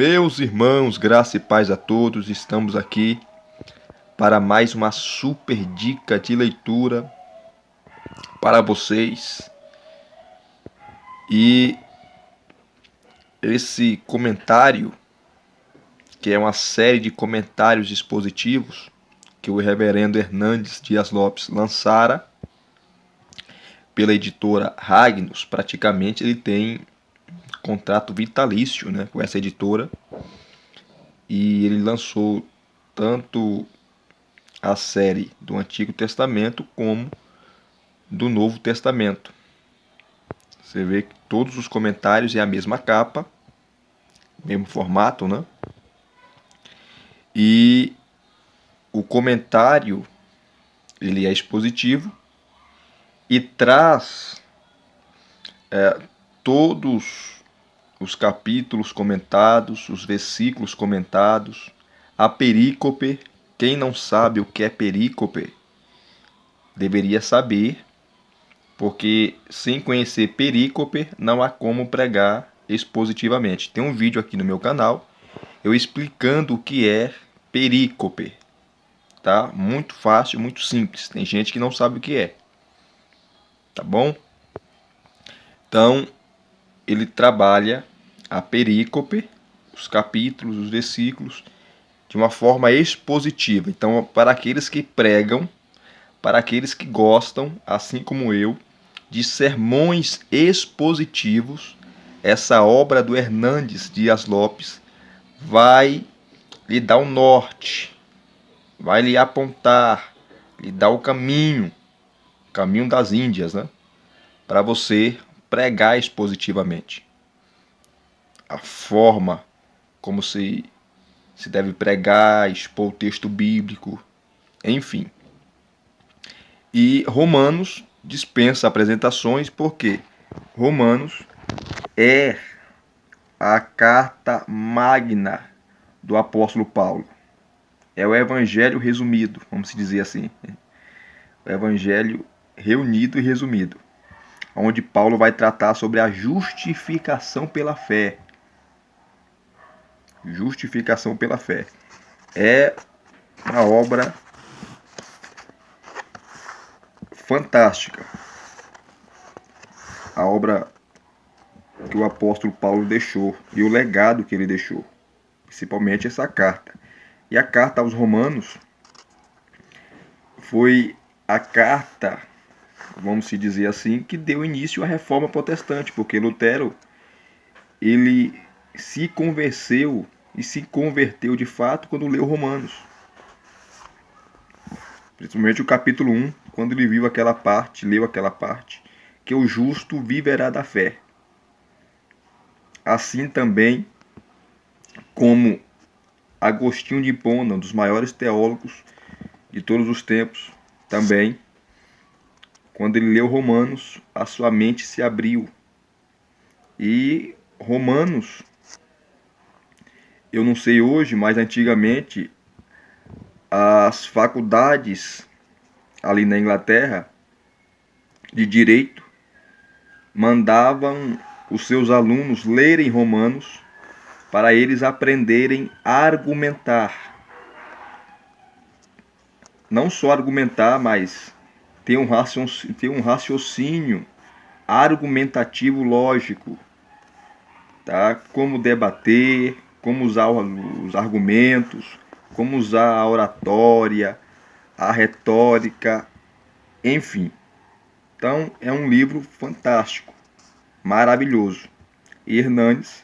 Meus irmãos, graça e paz a todos, estamos aqui para mais uma super dica de leitura para vocês. E esse comentário, que é uma série de comentários expositivos que o reverendo Hernandes Dias Lopes lançara pela editora Ragnos, praticamente ele tem contrato vitalício, né, com essa editora, e ele lançou tanto a série do Antigo Testamento como do Novo Testamento. Você vê que todos os comentários é a mesma capa, mesmo formato, né? E o comentário ele é expositivo e traz todos os capítulos comentados, os versículos comentados, a perícope. Quem não sabe o que é perícope deveria saber, porque sem conhecer perícope não há como pregar expositivamente. Tem um vídeo aqui no meu canal eu explicando o que é perícope, tá? Muito fácil, muito simples. Tem gente que não sabe o que é, tá bom? Então, ele trabalha a perícope, os capítulos, os versículos, de uma forma expositiva. Então, para aqueles que pregam, para aqueles que gostam, assim como eu, de sermões expositivos, essa obra do Hernandes Dias Lopes vai lhe dar o norte, vai lhe apontar, lhe dar o caminho das Índias, né? Para você pregar expositivamente. A forma como se deve pregar, expor o texto bíblico, enfim. E Romanos dispensa apresentações porque Romanos é a carta magna do apóstolo Paulo. É o evangelho resumido, vamos dizer assim. O evangelho reunido e resumido, onde Paulo vai tratar sobre a justificação pela fé. Justificação pela fé. É uma obra fantástica. A obra que o apóstolo Paulo deixou e o legado que ele deixou, principalmente essa carta. E a carta aos Romanos foi a carta, vamos se dizer assim, que deu início à reforma protestante, porque Lutero ele se converteu e se converteu de fato quando leu Romanos. Principalmente o capítulo 1, quando ele viu aquela parte, leu aquela parte, que o justo viverá da fé. Assim também como Agostinho de Hipona, um dos maiores teólogos de todos os tempos, também, quando ele leu Romanos, a sua mente se abriu. E Romanos, eu não sei hoje, mas antigamente, as faculdades ali na Inglaterra de direito mandavam os seus alunos lerem Romanos para eles aprenderem a argumentar. Não só argumentar, mas ter um raciocínio argumentativo lógico, tá? Como debater, como usar os argumentos, como usar a oratória, a retórica, enfim. Então é um livro fantástico, maravilhoso. E Hernandes,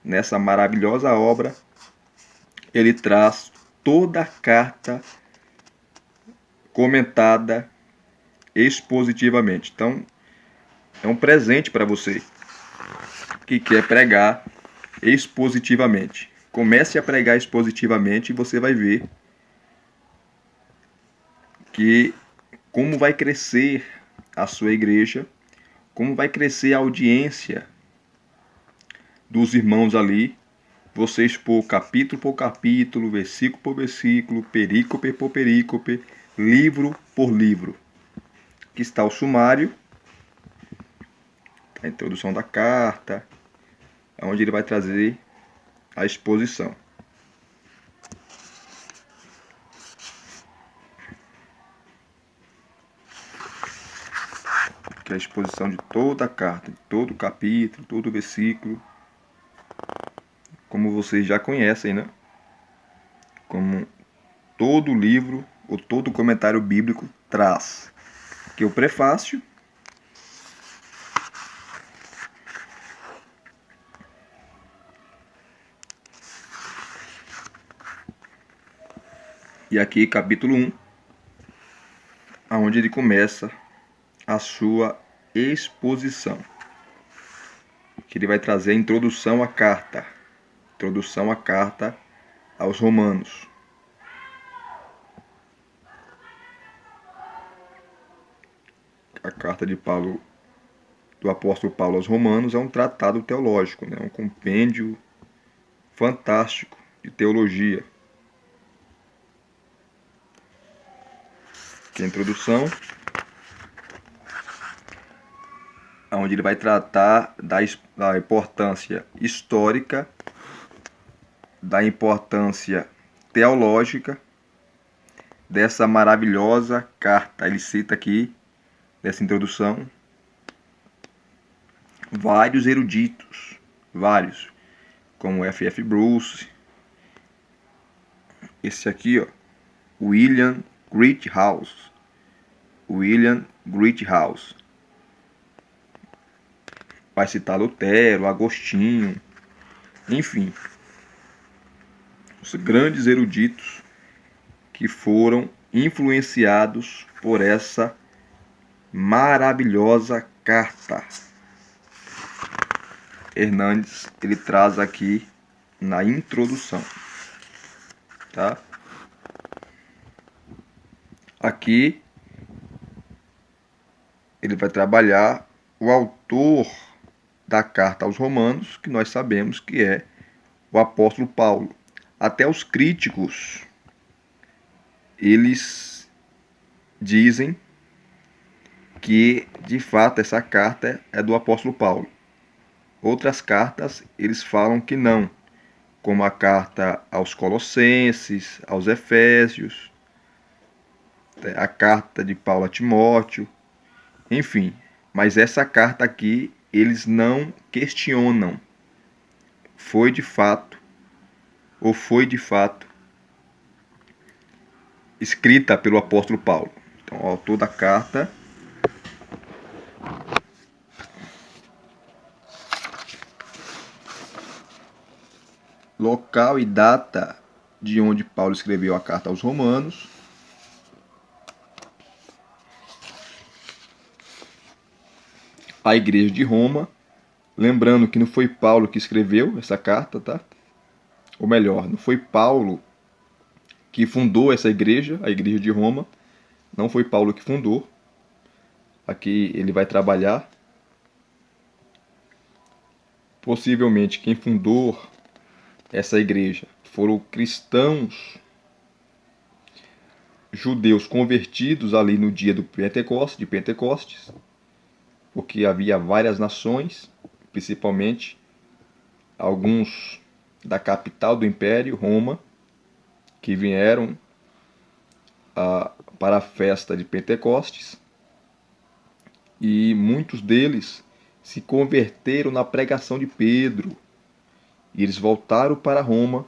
nessa maravilhosa obra, ele traz toda a carta comentada expositivamente. Então é um presente para você que quer pregar expositivamente. Comece a pregar expositivamente e você vai ver que como vai crescer a sua igreja, como vai crescer a audiência dos irmãos ali, você expor capítulo por capítulo, versículo por versículo, perícope por perícope, livro por livro. Aqui está o sumário, a introdução da carta, onde ele vai trazer a exposição. Que é a exposição de toda a carta, de todo o capítulo, todo o versículo, como vocês já conhecem, né? Como todo livro ou todo comentário bíblico traz. Que o prefácio, e aqui capítulo 1, onde ele começa a sua exposição. Que ele vai trazer a introdução à carta. Introdução à carta aos Romanos. A carta de Paulo, do apóstolo Paulo aos Romanos, é um tratado teológico, né? Um compêndio fantástico de teologia. Que é a introdução, onde ele vai tratar da importância histórica, da importância teológica dessa maravilhosa carta. Ele cita aqui, nessa introdução, vários eruditos, vários, como F.F. Bruce, esse aqui, ó, William Greathouse, vai citar Lutero, Agostinho, enfim, os grandes eruditos que foram influenciados por essa maravilhosa carta. Hernandes, ele traz aqui na introdução, tá? Aqui ele vai trabalhar o autor da carta aos Romanos, que nós sabemos que é o apóstolo Paulo. Até os críticos, eles dizem que de fato essa carta é do apóstolo Paulo. Outras cartas eles falam que não, como a carta aos Colossenses, aos Efésios, a carta de Paulo a Timóteo, enfim. Mas essa carta aqui eles não questionam. Foi de fato escrita pelo apóstolo Paulo. Então, o autor da carta local e data de onde Paulo escreveu a carta aos Romanos. A igreja de Roma. Lembrando que não foi Paulo que escreveu essa carta, tá? Ou melhor, não foi Paulo que fundou essa igreja, a igreja de Roma. Não foi Paulo que fundou. Aqui ele vai trabalhar. Possivelmente quem fundou essa igreja foram cristãos judeus convertidos ali no dia do Pentecostes, porque havia várias nações, principalmente alguns da capital do império, Roma, que vieram para a festa de Pentecostes, e muitos deles se converteram na pregação de Pedro. E eles voltaram para Roma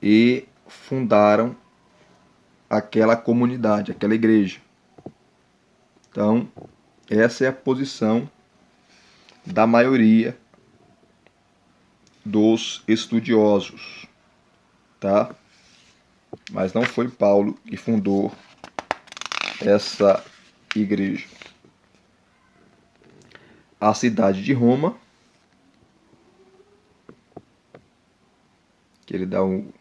e fundaram aquela comunidade, aquela igreja. Então, essa é a posição da maioria dos estudiosos, tá? Mas não foi Paulo que fundou essa igreja. A cidade de Roma, que ele dá um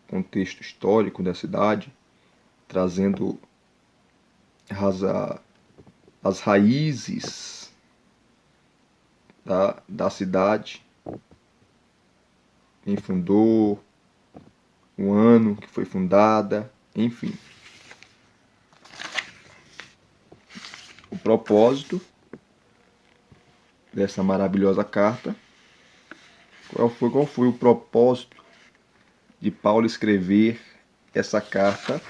contexto histórico da cidade, trazendo as raízes da cidade, quem fundou, o ano que foi fundada, enfim. O propósito dessa maravilhosa carta, qual é Qual foi o propósito de Paulo escrever essa carta?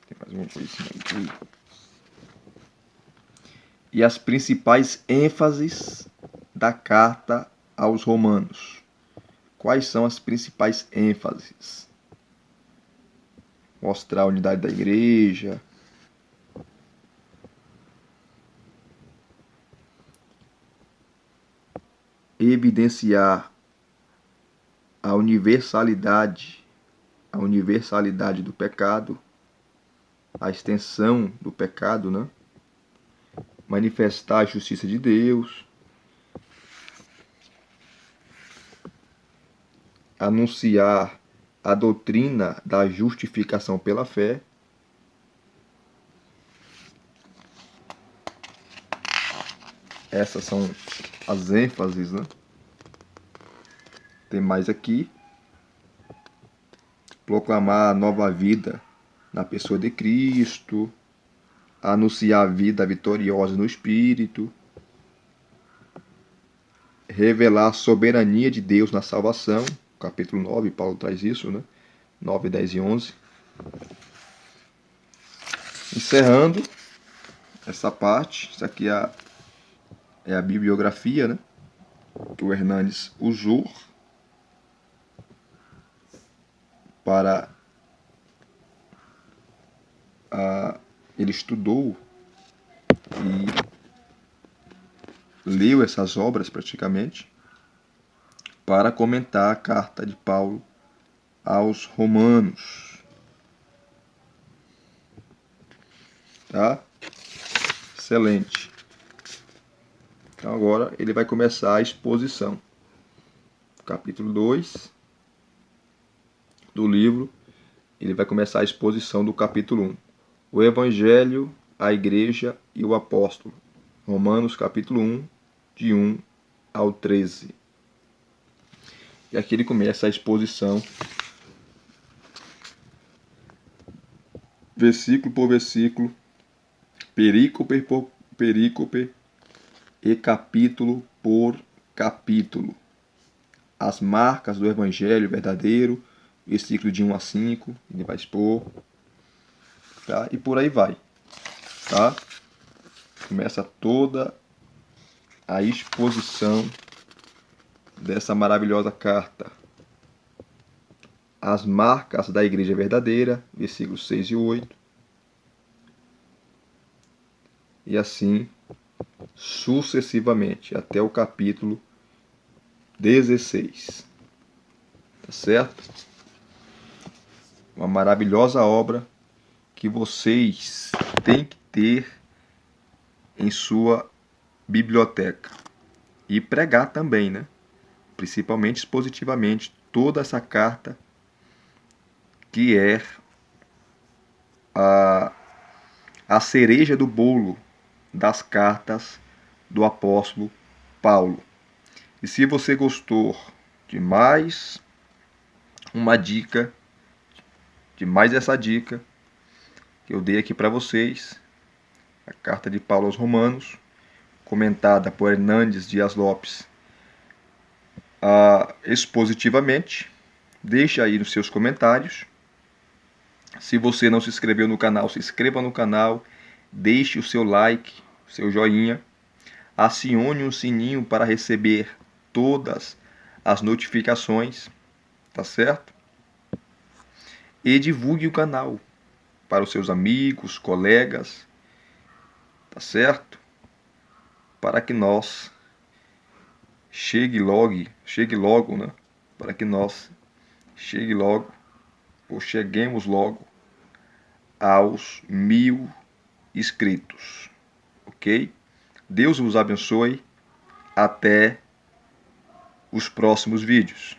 Tem mais uma coisinha aqui. E as principais ênfases da carta aos Romanos. Quais são as principais ênfases? Mostrar a unidade da igreja. Evidenciar a universalidade do pecado, a extensão do pecado, né? Manifestar a justiça de Deus, anunciar a doutrina da justificação pela fé, essas são as ênfases, né? Tem mais aqui. Proclamar a nova vida na pessoa de Cristo, anunciar a vida vitoriosa no Espírito, revelar a soberania de Deus na salvação, capítulo 9, Paulo traz isso, né? 9, 10 e 11. Encerrando essa parte, isso aqui é a bibliografia, né? Que o Hernandes usou para ele estudou e leu essas obras praticamente para comentar a carta de Paulo aos Romanos. Tá? Excelente. Então agora ele vai começar a exposição. Capítulo 2 do livro, ele vai começar a exposição do capítulo 1. O Evangelho, a Igreja e o Apóstolo. Romanos capítulo 1, de 1 ao 13. E aqui ele começa a exposição, versículo por versículo, perícope por perícope e capítulo por capítulo. As marcas do Evangelho verdadeiro, versículo de 1 a 5, ele vai expor, tá? E por aí vai, tá? Começa toda a exposição dessa maravilhosa carta. As marcas da igreja verdadeira, versículos 6 e 8. E assim sucessivamente, até o capítulo 16. Tá certo? Uma maravilhosa obra que vocês têm que ter em sua biblioteca. E pregar também, né? Principalmente expositivamente, toda essa carta que é a cereja do bolo das cartas do apóstolo Paulo. E se você gostou de mais uma dica, de mais essa dica que eu dei aqui para vocês, a carta de Paulo aos Romanos, comentada por Hernandes Dias Lopes expositivamente, deixe aí nos seus comentários. Se você não se inscreveu no canal, se inscreva no canal, deixe o seu like, seu joinha, acione o sininho para receber todas as notificações, tá certo? E divulgue o canal para os seus amigos, colegas, tá certo? Para que nós chegue logo, né? Para que nós cheguemos logo aos 1000 inscritos, ok? Deus vos abençoe, até os próximos vídeos.